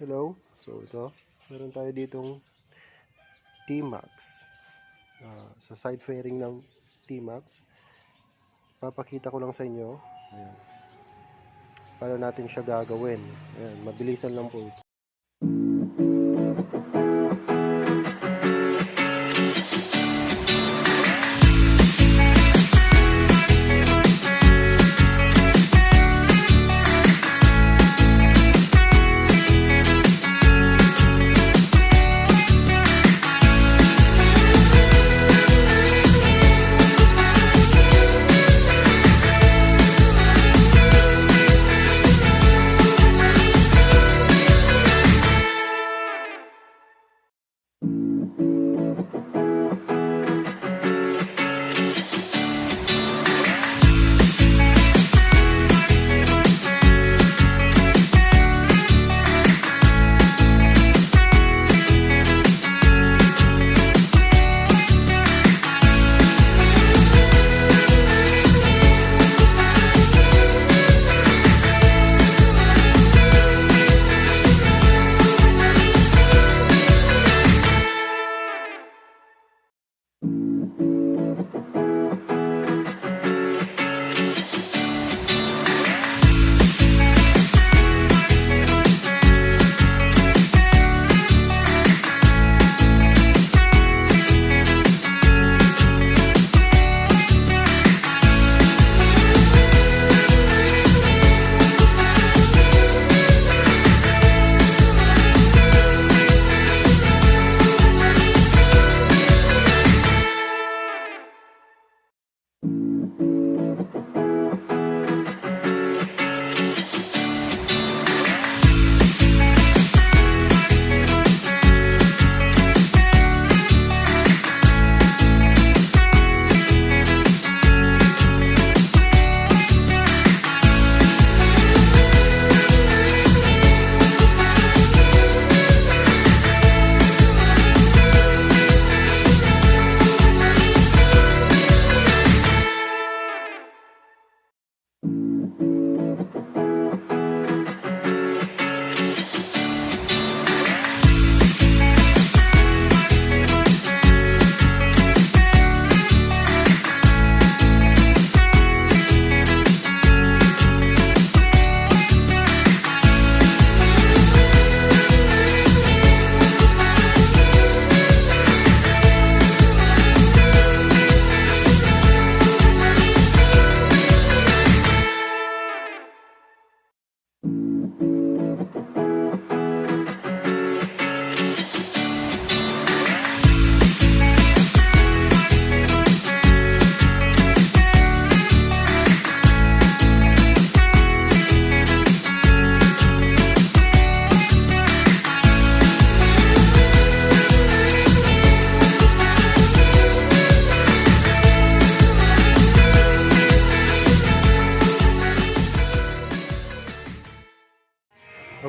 Hello, so ito, meron tayo ditong Tmax. Sa side fairing ng Tmax, papakita ko lang sa inyo. Ayan, paano natin siya gagawin. Ayan, mabilisan lang po ito.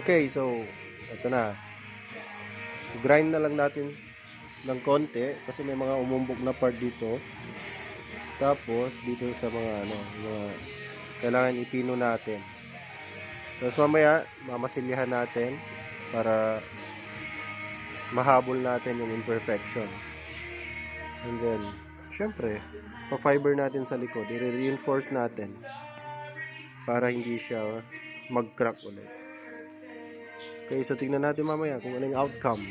Okay, so ito na. Grind na lang natin ng konti kasi may mga umumbog na part dito. Tapos dito sa mga mga kailangan ipino natin. Tapos mamaya mamasilyahan natin para mahabol natin yung imperfection. And then syempre, pa-fiber natin sa likod, i-reinforce natin para hindi siya mag-crack ulit. Okay, so tingnan natin mamaya kung ano yung outcome.